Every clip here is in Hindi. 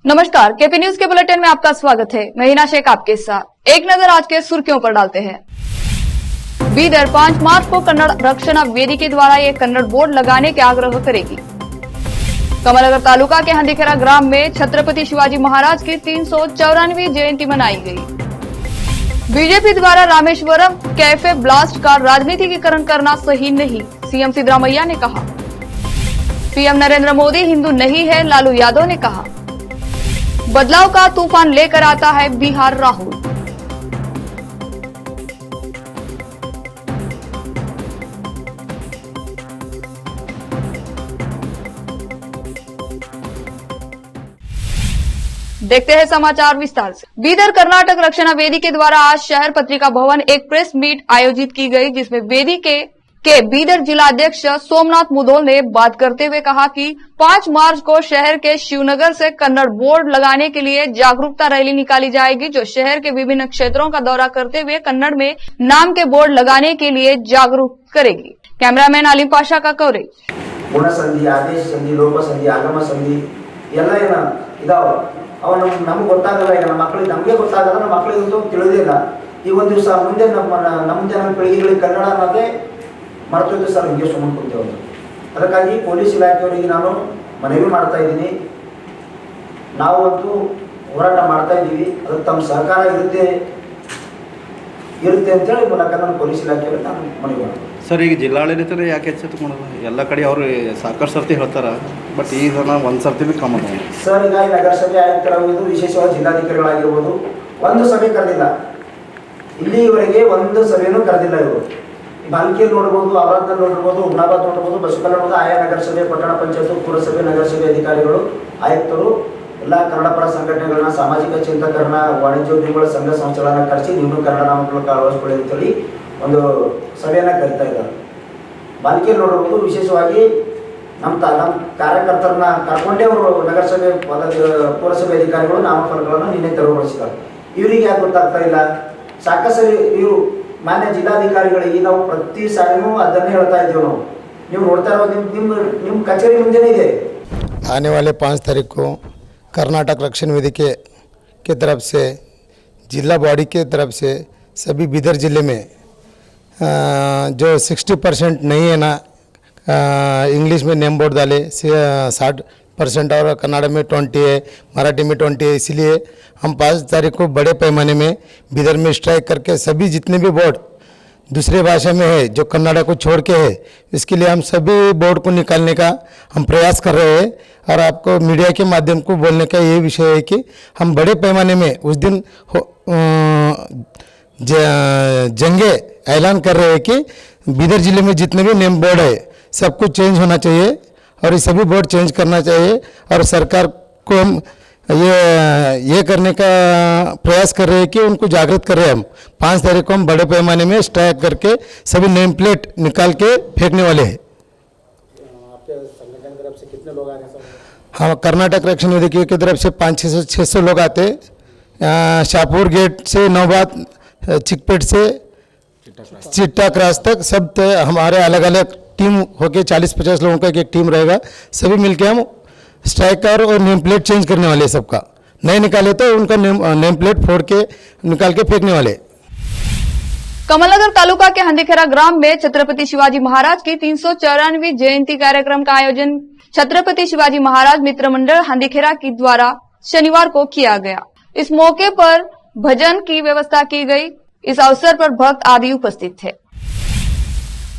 नमस्कार, केपी न्यूज के बुलेटिन में आपका स्वागत है। मैं हिना शेख आपके साथ। एक नजर आज के सुर्खियों पर डालते हैं। बीदर 5 मार्च को कन्नड़ रक्षणा वेदिके द्वारा एक कन्नड़ बोर्ड लगाने के आग्रह करेगी। कमलनगर तालुका के हंदीखेरा ग्राम में छत्रपति शिवाजी महाराज की 394वीं जयंती मनाई गई। बीजेपी द्वारा रामेश्वरम कैफे ब्लास्ट का राजनीतिकीकरण करना सही नहीं, सीएम सिद्धरामैया ने कहा। पीएम नरेंद्र मोदी हिंदू नहीं है, लालू यादव ने कहा। बदलाव का तूफान लेकर आता है बिहार राहुल। देखते हैं समाचार विस्तार से। बीदर कर्नाटक रक्षणा वेदी के द्वारा आज शहर पत्रिका भवन एक प्रेस मीट आयोजित की गई, जिसमें वेदी के बीदर जिलाध्यक्ष सोमनाथ मुदोल ने बात करते हुए कहा कि 5 मार्च को शहर के शिवनगर से कन्नड़ बोर्ड लगाने के लिए जागरूकता रैली निकाली जाएगी, जो शहर के विभिन्न क्षेत्रों का दौरा करते हुए कन्नड़ में नाम के बोर्ड लगाने के लिए जागरूक करेगी। कैमरामैन आलिम पाशा का कवरेज। गुण संधि, आदेश संधि, लोप संधि, आगम संधि ನಮ್ಗೆ ಗೊತ್ತಾಗಲ್ಲ. ಈಗ ನಮ್ಮ ಮಕ್ಕಳಿಗೆ ನಮಗೆ ಗೊತ್ತಾಗಲ್ಲ, ನಮ್ಮ ಮಕ್ಕಳಿಗಂತೂ ತಿಳಿದಿಲ್ಲ. ಈ ಒಂದು ದಿವಸ ಮುಂದೆ ನಮ್ಮ ಜನ ಪೀಳಿಗೆಗಳಿಗೆ ಕನ್ನಡ ಅನ್ನೋದೇ ಮರೆತೋಯ್ತು ಸರ್. ಹಿಂಗೆ ಸುಮ್ಮನೆ ಕೂತೇವೆ. ಅದಕ್ಕಾಗಿ ಪೊಲೀಸ್ ಇಲಾಖೆಯವರಿಗೆ ನಾನು ಮನವಿ ಮಾಡ್ತಾ ಇದ್ದೀನಿ. ನಾವು ಅಂತೂ ಹೋರಾಟ ಮಾಡ್ತಾ ಇದ್ದೀವಿ, ಅದಕ್ಕೆ ತಮ್ಮ ಸಹಕಾರ ಇರುತ್ತೆ ಅಂತೇಳಿ ಮೂಲಕ ನಾನು ಪೊಲೀಸ್ ಇಲಾಖೆಯವರಿಗೆ ನಾನು ಮನವಿ ಮಾಡ್ತೀನಿ ಸರ್. ಈಗ ಜಿಲ್ಲಾಡಳಿತನೇ ಯಾಕೆ ಎಚ್ಚೆತ್ತುಕೊಳ್ಳೋದು? ಎಲ್ಲ ಕಡೆ ಅವರು ಸಾಕಷ್ಟು ಸರ್ತಿ ಹೇಳ್ತಾರೆ, ಬಟ್ ಈ ಸಲ ಒಂದು ಸರ್ತಿ ಭೀ ಕಮ್ಮ ಸರ್. ಈಗ ನಗರಸಭೆ ಆಯುಕ್ತರಾಗಿರ್ಬೋದು, ವಿಶೇಷವಾಗಿ ಜಿಲ್ಲಾಧಿಕಾರಿಗಳಾಗಿರ್ಬೋದು, ಒಂದು ಸಭೆ ಕರೆದಿಲ್ಲ. ಇಲ್ಲಿವರೆಗೆ ಒಂದು ಸಭೆನೂ ಕರೆದಿಲ್ಲ ಇವರು. ಬಾಲ್ಕಿಯಲ್ಲಿ ನೋಡ್ಬೋದು, ಅವರಾದ್ನಲ್ಲಿ ನೋಡಿರ್ಬೋದು, ಹುಮ್ನಾಬಾದ್ ನೋಡ್ಬೋದು, ಬಸವಕಲ್ಯಾಣ ನೋಡ್ಬೋದು, ಆಯಾ ನಗರಸಭೆ, ಪಟ್ಟಣ ಪಂಚಾಯತ್, ಪುರಸಭೆ, ನಗರಸಭೆ ಅಧಿಕಾರಿಗಳು, ಆಯುಕ್ತರು ಎಲ್ಲ ಕನ್ನಡ ಪರ ಸಂಘಟನೆಗಳನ್ನ, ಸಾಮಾಜಿಕ ಚಿಂತಕರನ್ನ, ವಾಣಿಜ್ಯೋದ್ಯಮಿಗಳ ಸಂಘ ಸಂಸ್ಥೆಗಳನ್ನ ಕರೆಸಿ ನೀವು ಕನ್ನಡ ನಾಮಫಲಕ ಅಳವಡಿಸಿಕೊಳ್ಳಿ ಅಂತೇಳಿ ಒಂದು ಸಭೆಯನ್ನು ಕರೀತಾ ಇದ್ದಾರೆ. ಬಾಲ್ಕಿಯಲ್ಲಿ ನೋಡಿರ್ಬೋದು, ವಿಶೇಷವಾಗಿ ನಮ್ಮ ಕಾರ್ಯಕರ್ತರನ್ನ ಕರ್ಕೊಂಡೇ ಅವರು ನಗರಸಭೆ, ಪುರಸಭೆ ಅಧಿಕಾರಿಗಳು ನಾಮಫಲಕಗಳನ್ನು ನಿನ್ನೆ ತೆರವುಗೊಳಿಸಿದ್ದಾರೆ. ಇವರಿಗೆ ಯಾಕೆ ಗೊತ್ತಾಗ್ತಾ ಇಲ್ಲ? ಸಾಕಷ್ಟು ಇವರು ಮಾನ್ಯ ಜಿಲ್ಲಾಧಿಕಾರಿಗಳಿಗೆ ನಾವು ಪ್ರತಿ ಸಾರಿನೂ ಅದನ್ನೇ ಹೇಳ್ತಾ ಇದ್ದೇವೆ. ನೀವು ನೋಡ್ತಾ ಇರೋದು ನಿಮ್ಮ ಕಚೇರಿ ಮುಂದೆನೇ ಇದೆ. आने वाले 5 तारीख को कर्नाटक रक्षण वेदिके के तरफ से, जिला बॉडी के तरफ से सभी बीदर ज़िले में जो 60% नहीं है ना, इंग्लिश में नेम बोर्ड डाले 60% और कन्नड़ में 20 है, मराठी में 20 है। इसीलिए हम 5 तारीख को बड़े पैमाने में बीदर में स्ट्राइक करके सभी जितने भी बोर्ड दूसरे भाषा में है, जो कन्नड़ा को छोड़ के है, इसके लिए हम सभी बोर्ड को निकालने का हम प्रयास कर रहे हैं। और आपको मीडिया के माध्यम को बोलने का ये विषय है कि हम बड़े पैमाने में उस दिन जंगे ऐलान कर रहे हैं कि बीदर ज़िले में जितने भी नेम बोर्ड है सब कुछ चेंज होना चाहिए और ये सभी बोर्ड चेंज करना चाहिए। और सरकार को हम ये करने का प्रयास कर रहे हैं कि उनको जागृत कर रहे हैं। हम 5 तारीख को हम बड़े पैमाने में स्ट्राइक करके सभी नेम प्लेट निकाल के फेंकने वाले हैं। आपके संगठन की तरफ से कितने लोग आ रहे हैं? हाँ, कर्नाटक रक्षण वेदिके की तरफ से 500-600 लोग आते हैं। शाहपुर गेट से नौबाद, चिकपेट से चिट्टा क्रॉस तक सब हमारे अलग अलग टीम होके 40-50 लोगों का एक टीम रहेगा। सभी मिलके हम स्ट्राइकर और नेम प्लेट चेंज करने वाले, सबका नहीं निकाले तो उनका नेम प्लेट फोड़ के निकाल के फेंकने वाले। कमलनगर तालुका के हंदीखेरा ग्राम में छत्रपति शिवाजी महाराज की 394वीं जयंती कार्यक्रम का आयोजन छत्रपति शिवाजी महाराज मित्र मंडल हंदीखेरा की द्वारा शनिवार को किया गया। इस मौके पर भजन की व्यवस्था की गई। इस अवसर पर भक्त आदि उपस्थित थे।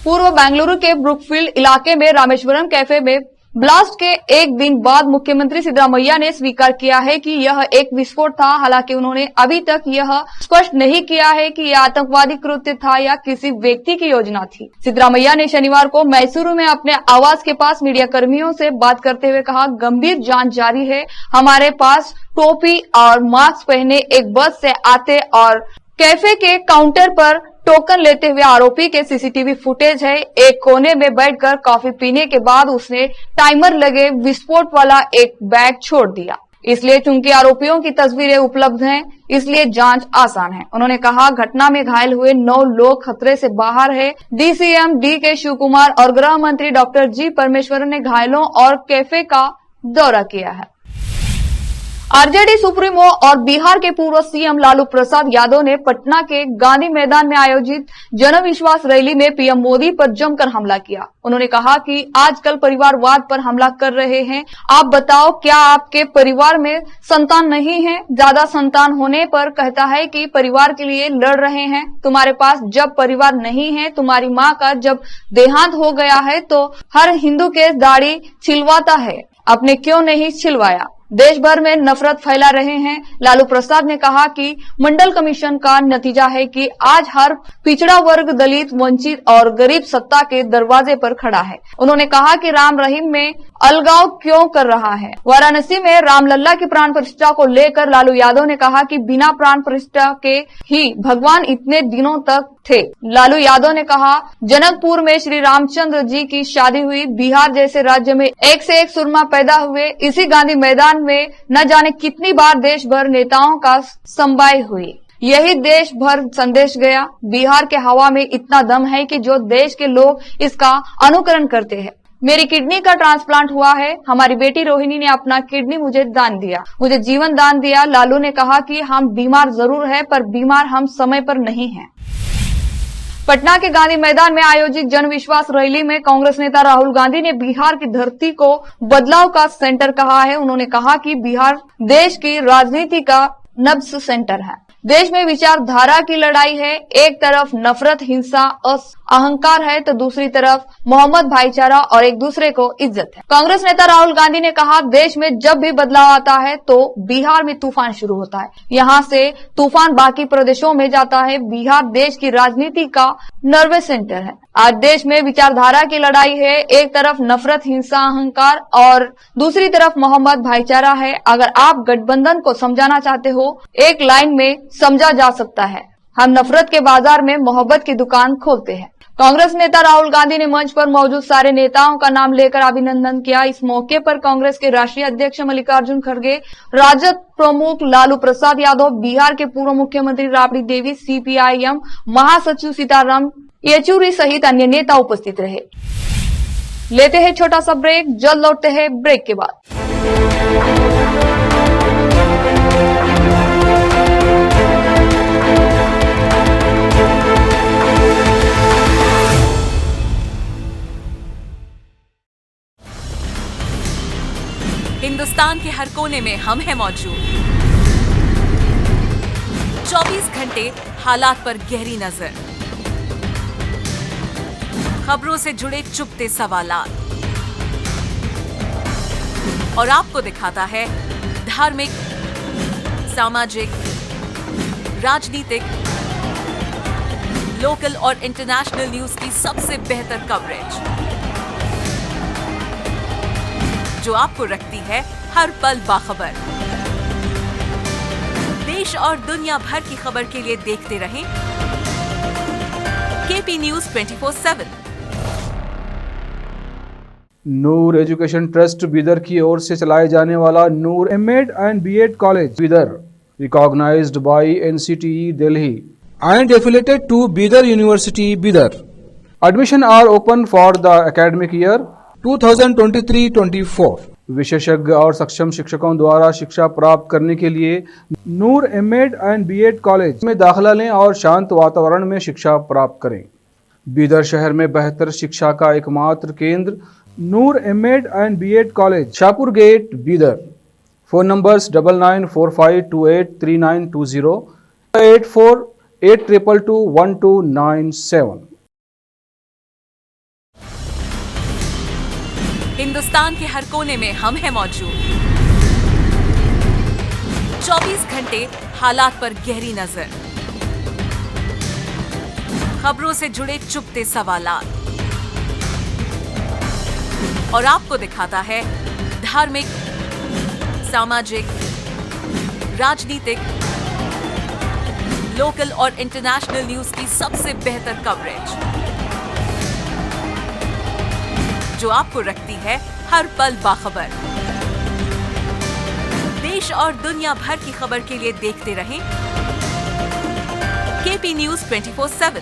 पूर्व बेंगलुरु के ब्रुकफील्ड इलाके में रामेश्वरम कैफे में ब्लास्ट के एक दिन बाद मुख्यमंत्री सिद्धरामैया ने स्वीकार किया है कि यह एक विस्फोट था। हालांकि उन्होंने अभी तक यह स्पष्ट नहीं किया है कि यह आतंकवादी कृत्य था या किसी व्यक्ति की योजना थी। सिद्धरामैया ने शनिवार को मैसूरू में अपने आवास के पास मीडिया कर्मियों से बात करते हुए कहा, गंभीर जांच जारी है। हमारे पास टोपी और मास्क पहने एक बस से आते और कैफे के काउंटर पर टोकन लेते हुए आरोपी के सीसीटीवी फुटेज है। एक कोने में बैठकर कॉफी पीने के बाद उसने टाइमर लगे विस्फोट वाला एक बैग छोड़ दिया। इसलिए चूंकि आरोपियों की तस्वीरें उपलब्ध हैं, इसलिए जांच आसान है। उन्होंने कहा, घटना में घायल हुए 9 लोग खतरे से बाहर है। DCM DK. शिवकुमार और गृह मंत्री डॉक्टर जी. परमेश्वरन ने घायलों और कैफे का दौरा किया है। आरजेडी सुप्रीमो और बिहार के पूर्व सीएम लालू प्रसाद यादव ने पटना के गांधी मैदान में आयोजित जनविश्वास रैली में पीएम मोदी पर जमकर हमला किया। उन्होंने कहा कि आजकल परिवारवाद पर हमला कर रहे हैं। आप बताओ, क्या आपके परिवार में संतान नहीं है? ज्यादा संतान होने पर कहता है कि परिवार के लिए लड़ रहे हैं। तुम्हारे पास जब परिवार नहीं है, तुम्हारी माँ का जब देहांत हो गया है तो हर हिंदू के दाढ़ी छिलवाता है, आपने क्यों नहीं छिलवाया? देश भर में नफरत फैला रहे हैं। लालू प्रसाद ने कहा कि मंडल कमीशन का नतीजा है कि आज हर पिछड़ा वर्ग, दलित, वंचित और गरीब सत्ता के दरवाजे पर खड़ा है। उन्होंने कहा कि राम रहीम में अलगाव क्यों कर रहा है। वाराणसी में रामलला की प्राण प्रतिष्ठा को लेकर लालू यादव ने कहा कि बिना प्राण प्रतिष्ठा के ही भगवान इतने दिनों तक थे। लालू यादव ने कहा, जनकपुर में श्री रामचंद्र जी की शादी हुई। बिहार जैसे राज्य में एक से एक सुरमा पैदा हुए। इसी गांधी मैदान में न जाने कितनी बार देश भर नेताओं का संवाई हुई। यही देश भर संदेश गया। बिहार के हवा में इतना दम है कि जो देश के लोग इसका अनुकरण करते हैं। मेरी किडनी का ट्रांसप्लांट हुआ है। हमारी बेटी रोहिणी ने अपना किडनी मुझे दान दिया, मुझे जीवन दान दिया। लालू ने कहा कि हम बीमार जरूर है, पर बीमार हम समय पर नहीं हैं। पटना के गांधी मैदान में आयोजित जन विश्वास रैली में कांग्रेस नेता राहुल गांधी ने बिहार की धरती को बदलाव का सेंटर कहा है। उन्होंने कहा कि बिहार देश की राजनीति का नब्ज सेंटर है। देश में विचारधारा की लड़ाई है। एक तरफ नफरत, हिंसा, अहंकार है तो दूसरी तरफ मोहम्मद भाईचारा और एक दूसरे को इज्जत है। कांग्रेस नेता राहुल गांधी ने कहा, देश में जब भी बदलाव आता है तो बिहार में तूफान शुरू होता है। यहाँ से तूफान बाकी प्रदेशों में जाता है। बिहार देश की राजनीति का नर्वस सेंटर है। आज देश में विचारधारा की लड़ाई है। एक तरफ नफरत, हिंसा, अहंकार और दूसरी तरफ मोहम्मद भाईचारा है। अगर आप गठबंधन को समझाना चाहते हो, एक लाइन में समझा जा सकता है, हम नफरत के बाजार में मोहब्बत की दुकान खोलते हैं। कांग्रेस नेता राहुल गांधी ने मंच पर मौजूद सारे नेताओं का नाम लेकर अभिनंदन किया। इस मौके पर कांग्रेस के राष्ट्रीय अध्यक्ष मल्लिकार्जुन खड़गे, राजद प्रमुख लालू प्रसाद यादव, बिहार के पूर्व मुख्यमंत्री राबड़ी देवी, सीपीआईएम महासचिव सीताराम येचुरी सहित अन्य नेता उपस्थित रहे। लेते हैं छोटा सा ब्रेक, जल्द लौटते हैं ब्रेक के बाद। हिंदुस्तान के हर कोने में हम हैं मौजूद। 24 घंटे हालात पर गहरी नजर, खबरों से जुड़े चुपते सवालात और आपको दिखाता है धार्मिक, सामाजिक, राजनीतिक, लोकल और इंटरनेशनल न्यूज की सबसे बेहतर कवरेज, जो आपको रखती है हर पल बाखबर। देश और दुनिया भर की खबर के लिए देखते रहें KP news 24/7। Noor education trust Bidar की ओर से चलाए जाने वाला Noor MEd and BEd college Bidar, recognized by NCTE Delhi and affiliated to Bidar University Bidar. Admission are open for the academic year 2023-24. विशेषज्ञ और सक्षम शिक्षकों द्वारा शिक्षा प्राप्त करने के लिए नूर एमएड एंड बीएड कॉलेज में दाखिला लें और शांत वातावरण में शिक्षा प्राप्त करें। बीदर शहर में बेहतर शिक्षा का एकमात्र केंद्र Noor MEd and BEd college, Shahpur gate, Bidar. Phone numbers 9945283920, 8482221297। Hindustan के हर कोने में हम हैं मौजूद। 24 घंटे हालात पर गहरी नजर, खबरों से जुड़े चुपते सवालात और आपको दिखाता है धार्मिक, सामाजिक, राजनीतिक, लोकल और इंटरनेशनल न्यूज की सबसे बेहतर कवरेज, जो आपको रखती है हर पल बाखबर। देश और दुनिया भर की खबर के लिए देखते रहें केपी न्यूज 24/7।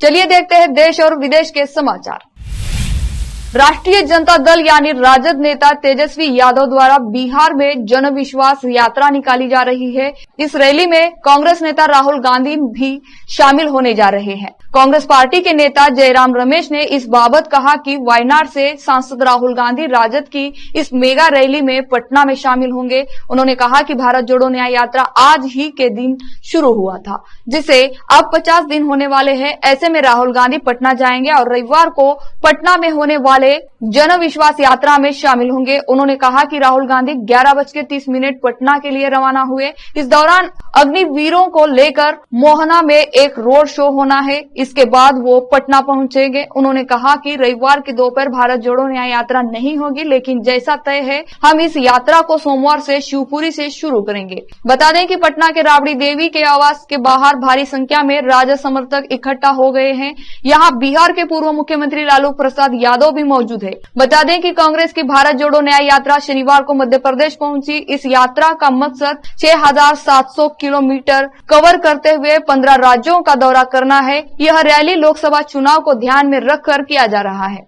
चलिए देखते हैं देश और विदेश के समाचार। राष्ट्रीय जनता दल यानी राजद नेता तेजस्वी यादव द्वारा बिहार में जन विश्वास यात्रा निकाली जा रही है। इस रैली में कांग्रेस नेता राहुल गांधी भी शामिल होने जा रहे हैं। कांग्रेस पार्टी के नेता जयराम रमेश ने इस बाबत कहा कि वायनाड से सांसद राहुल गांधी राजद की इस मेगा रैली में पटना में शामिल होंगे। उन्होंने कहा कि भारत जोड़ो न्याय यात्रा आज ही के दिन शुरू हुआ था, जिसे अब 50 दिन होने वाले हैं। ऐसे में राहुल गांधी पटना जाएंगे और रविवार को पटना में होने वाले जन विश्वास यात्रा में शामिल होंगे। उन्होंने कहा कि राहुल गांधी 11:30 पटना के लिए रवाना हुए। इस दौरान अग्निवीरों को लेकर मोहना में एक रोड शो होना है। इसके बाद वो पटना पहुंचेंगे। उन्होंने कहा कि रविवार की दोपहर भारत जोड़ो न्याय यात्रा नहीं होगी, लेकिन जैसा तय है हम इस यात्रा को सोमवार से शिवपुरी से शुरू करेंगे। बता दें कि पटना के राबड़ी देवी के आवास के बाहर भारी संख्या में राजद समर्थक इकट्ठा हो गए हैं। यहाँ बिहार के पूर्व मुख्यमंत्री लालू प्रसाद यादव भी मौजूद है। बता दें कि कांग्रेस की भारत जोड़ो न्याय यात्रा शनिवार को मध्य प्रदेश पहुंची। इस यात्रा का मकसद 6,700 किलोमीटर कवर करते हुए 15 राज्यों का दौरा करना है। यह रैली लोकसभा चुनाव को ध्यान में रखकर किया जा रहा है।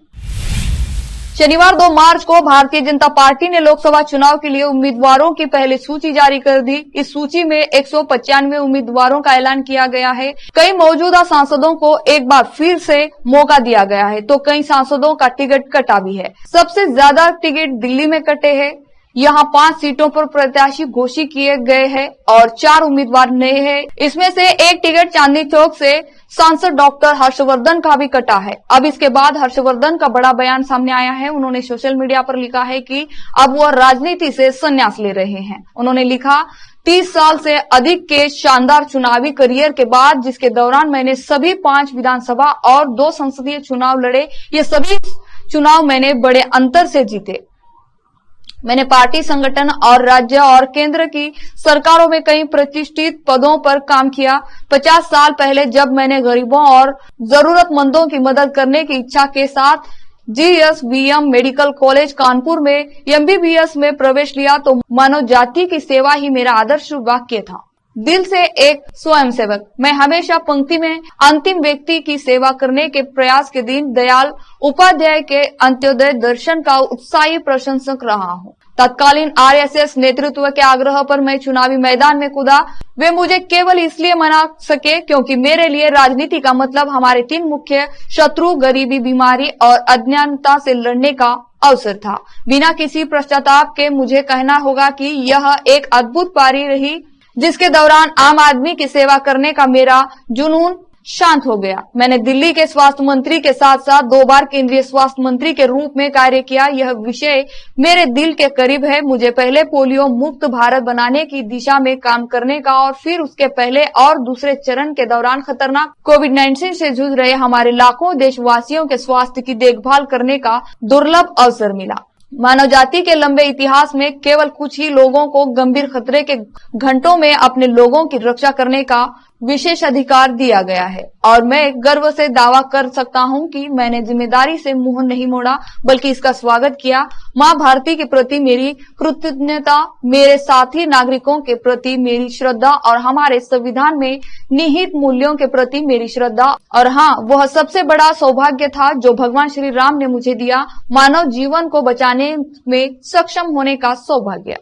शनिवार 2 मार्च को भारतीय जनता पार्टी ने लोकसभा चुनाव के लिए उम्मीदवारों की पहली सूची जारी कर दी। इस सूची में 195 उम्मीदवारों का ऐलान किया गया है। कई मौजूदा सांसदों को एक बार फिर से मौका दिया गया है, तो कई सांसदों का टिकट कटा भी है। सबसे ज्यादा टिकट दिल्ली में कटे हैं। यहाँ 5 सीटों पर प्रत्याशी घोषित किए गए हैं और 4 उम्मीदवार नए हैं। इसमें से एक टिकट चांदनी चौक से सांसद डॉक्टर हर्षवर्धन का भी कटा है। अब इसके बाद हर्षवर्धन का बड़ा बयान सामने आया है। उन्होंने सोशल मीडिया पर लिखा है कि अब वह राजनीति से संन्यास ले रहे हैं। उन्होंने लिखा, 30 साल से अधिक के शानदार चुनावी करियर के बाद, जिसके दौरान मैंने सभी 5 विधानसभा और 2 संसदीय चुनाव लड़े, ये सभी चुनाव मैंने बड़े अंतर से जीते। मैंने पार्टी संगठन और राज्य और केंद्र की सरकारों में कई प्रतिष्ठित पदों पर काम किया। 50 साल पहले जब मैंने गरीबों और जरूरतमंदों की मदद करने की इच्छा के साथ GSVM मेडिकल कॉलेज कानपुर में MBBS में प्रवेश लिया, तो मानव जाति की सेवा ही मेरा आदर्श वाक्य था। दिल से एक स्वयंसेवक, मैं हमेशा पंक्ति में अंतिम व्यक्ति की सेवा करने के प्रयास के दीन दयाल उपाध्याय के अंत्योदय दर्शन का उत्साही प्रशंसक रहा हूँ। तत्कालीन RSS नेतृत्व के आग्रह पर मैं चुनावी मैदान में कूदा। वे मुझे केवल इसलिए मना सके क्योंकि मेरे लिए राजनीति का मतलब हमारे 3 मुख्य शत्रु गरीबी, बीमारी और अज्ञानता से लड़ने का अवसर था। बिना किसी पश्चाताप के मुझे कहना होगा कि यह एक अद्भुत पारी रही, जिसके दौरान आम आदमी की सेवा करने का मेरा जुनून शांत हो गया। मैंने दिल्ली के स्वास्थ्य मंत्री के साथ साथ 2 बार केंद्रीय स्वास्थ्य मंत्री के रूप में कार्य किया। यह विषय मेरे दिल के करीब है। मुझे पहले पोलियो मुक्त भारत बनाने की दिशा में काम करने का और फिर उसके पहले और दूसरे चरण के दौरान खतरनाक कोविड-19 से जूझ रहे हमारे लाखों देशवासियों के स्वास्थ्य की देखभाल करने का दुर्लभ अवसर मिला। मानव जाति के लंबे इतिहास में केवल कुछ ही लोगों को गंभीर खतरे के घंटों में अपने लोगों की रक्षा करने का विशेष अधिकार दिया गया है और मैं गर्व से दावा कर सकता हूं कि मैंने जिम्मेदारी से मुंह नहीं मोड़ा, बल्कि इसका स्वागत किया। मां भारती के प्रति मेरी कृतज्ञता, मेरे साथी नागरिकों के प्रति मेरी श्रद्धा और हमारे संविधान में निहित मूल्यों के प्रति मेरी श्रद्धा, और हाँ, वह सबसे बड़ा सौभाग्य था जो भगवान श्री राम ने मुझे दिया, मानव जीवन को बचाने में सक्षम होने का सौभाग्य।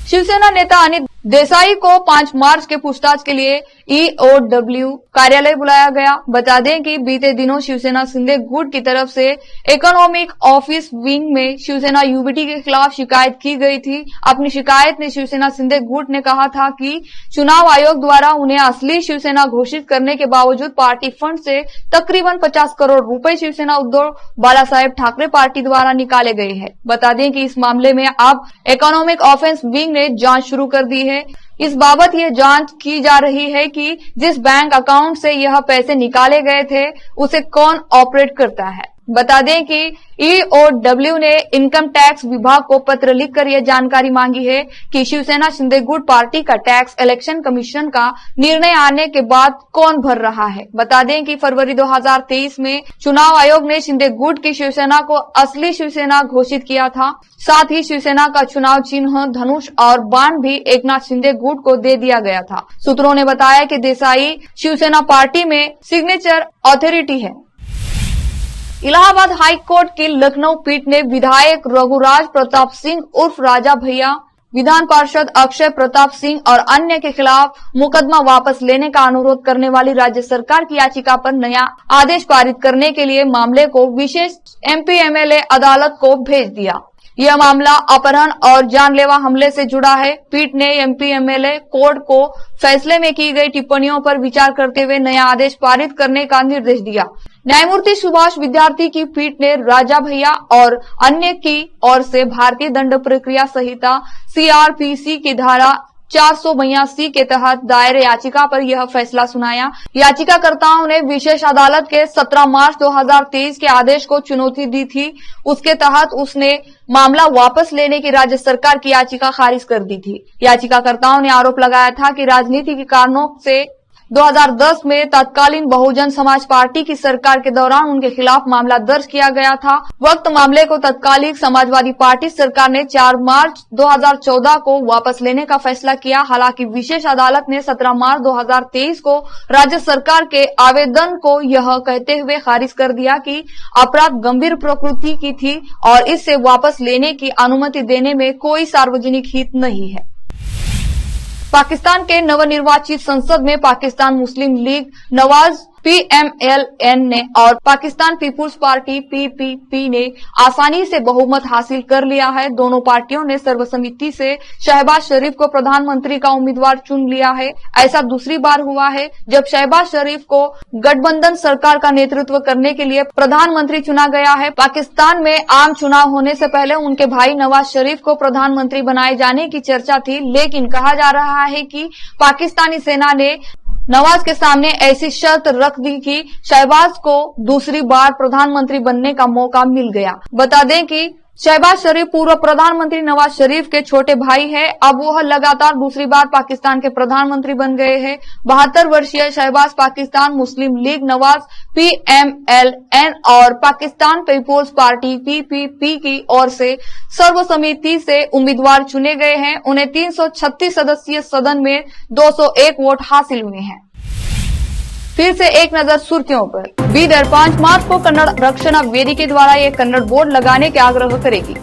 शिवसेना नेता अनिल देसाई को 5 मार्च के पूछताछ के लिए EOW कार्यालय बुलाया गया। बता दें कि बीते दिनों शिवसेना सिंधे गुट की तरफ से इकोनॉमिक ऑफिस विंग में शिवसेना UBT के खिलाफ शिकायत की गई थी। अपनी शिकायत में शिवसेना सिंधे गुट ने कहा था कि चुनाव आयोग द्वारा उन्हें असली शिवसेना घोषित करने के बावजूद पार्टी फंड से तकरीबन 50 करोड़ रुपए शिवसेना उद्धव बाला साहेब ठाकरे पार्टी द्वारा निकाले गए हैं। बता दें कि इस मामले में अब इकोनॉमिक ऑफेंस विंग ने जांच शुरू कर दी है। इस बाबत यह जांच की जा रही है कि जिस बैंक अकाउंट से यह पैसे निकाले गए थे उसे कौन ऑपरेट करता है। बता दें कि ईओडब्ल्यू ने इनकम टैक्स विभाग को पत्र लिखकर यह जानकारी मांगी है कि शिवसेना शिंदे गुट पार्टी का टैक्स इलेक्शन कमीशन का निर्णय आने के बाद कौन भर रहा है। बता दें कि फरवरी 2023 में चुनाव आयोग ने शिंदे गुट की शिवसेना को असली शिवसेना घोषित किया था। साथ ही शिवसेना का चुनाव चिन्ह धनुष और बाण भी एकनाथ शिंदे गुट को दे दिया गया था। सूत्रों ने बताया कि देसाई शिवसेना पार्टी में सिग्नेचर अथॉरिटी है। इलाहाबाद हाई कोर्ट की लखनऊ पीठ ने विधायक रघुराज प्रताप सिंह उर्फ राजा भैया, विधान पार्षद अक्षय प्रताप सिंह और अन्य के खिलाफ मुकदमा वापस लेने का अनुरोध करने वाली राज्य सरकार की याचिका पर नया आदेश पारित करने के लिए मामले को विशेष एमपी-एमएलए अदालत को भेज दिया। यह मामला अपहरण और जानलेवा हमले से जुड़ा है। पीठ ने एमपी-एमएलए कोर्ट को फैसले में की गई टिप्पणियों पर विचार करते हुए नया आदेश पारित करने का निर्देश दिया। न्यायमूर्ति सुभाष विद्यार्थी की पीठ ने राजा भैया और अन्य की ओर से भारतीय दंड प्रक्रिया संहिता सीआरपीसी की धारा 482 के तहत दायर याचिका पर यह फैसला सुनाया। याचिकाकर्ताओं ने विशेष अदालत के 17 मार्च 2023 के आदेश को चुनौती दी थी। उसके तहत उसने मामला वापस लेने की राज्य सरकार की याचिका खारिज कर दी थी। याचिकाकर्ताओं ने आरोप लगाया था कि राजनीति के कारणों से 2010 में तत्कालीन बहुजन समाज पार्टी की सरकार के दौरान उनके खिलाफ मामला दर्ज किया गया था। वक्त मामले को तत्कालीन समाजवादी पार्टी सरकार ने 4 मार्च 2014 को वापस लेने का फैसला किया। हालांकि विशेष अदालत ने 17 मार्च 2023 को राज्य सरकार के आवेदन को यह कहते हुए खारिज कर दिया कि अपराध गंभीर प्रकृति की थी और इससे वापस लेने की अनुमति देने में कोई सार्वजनिक हित नहीं है। पाकिस्तान के नवनिर्वाचित संसद में पाकिस्तान मुस्लिम लीग नवाज PMLN ने और पाकिस्तान पीपुल्स पार्टी PPP ने आसानी से बहुमत हासिल कर लिया है। दोनों पार्टियों ने सर्वसम्मति से शहबाज शरीफ को प्रधानमंत्री का उम्मीदवार चुन लिया है। ऐसा दूसरी बार हुआ है जब शहबाज शरीफ को गठबंधन सरकार का नेतृत्व करने के लिए प्रधानमंत्री चुना गया है। पाकिस्तान में आम चुनाव होने से पहले उनके भाई नवाज शरीफ को प्रधानमंत्री बनाए जाने की चर्चा थी, लेकिन कहा जा रहा है कि पाकिस्तानी सेना ने नवाज के सामने ऐसी शर्त रख दी कि शहबाज को दूसरी बार प्रधानमंत्री बनने का मौका मिल गया। बता दें कि शहबाज शरीफ पूर्व प्रधानमंत्री नवाज शरीफ के छोटे भाई है। अब वह लगातार दूसरी बार पाकिस्तान के प्रधानमंत्री बन गए हैं। 72 वर्षीय शहबाज पाकिस्तान मुस्लिम लीग नवाज PMLN और पाकिस्तान पीपुल्स पार्टी PPP की ओर से सर्वसम्मति से उम्मीदवार चुने गए हैं। उन्हें 336 सदस्यीय सदन में 201 वोट हासिल हुए हैं। फिर से एक नजर सुर्खियों पर। बीदर 5 मार्च को कन्नड़ रक्षणा वेदिके द्वारा एक कन्नड़ बोर्ड लगाने के आग्रह करेगी।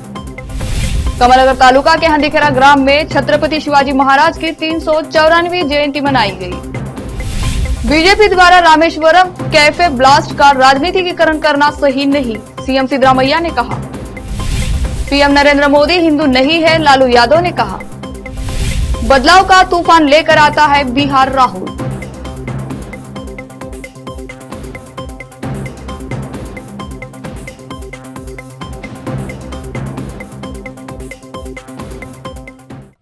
कमलनगर तालुका के हंदीखेरा ग्राम में छत्रपति शिवाजी महाराज की 394वीं जयंती मनाई गई। बीजेपी द्वारा रामेश्वरम कैफे ब्लास्ट का राजनीतिकीकरण करना सही नहीं, सीएम सिद्धरामैया ने कहा। पीएम नरेंद्र मोदी हिंदू नहीं है, लालू यादव ने कहा। बदलाव का तूफान लेकर आता है बिहार राहुल।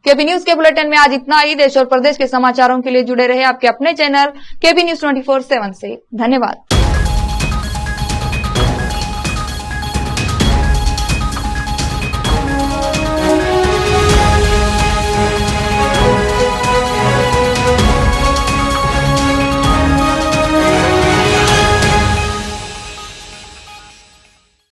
केबी न्यूज के बुलेटिन में आज इतना ही। देश और प्रदेश के समाचारों के लिए जुड़े रहे आपके अपने चैनल केबी न्यूज 24/7 से। धन्यवाद।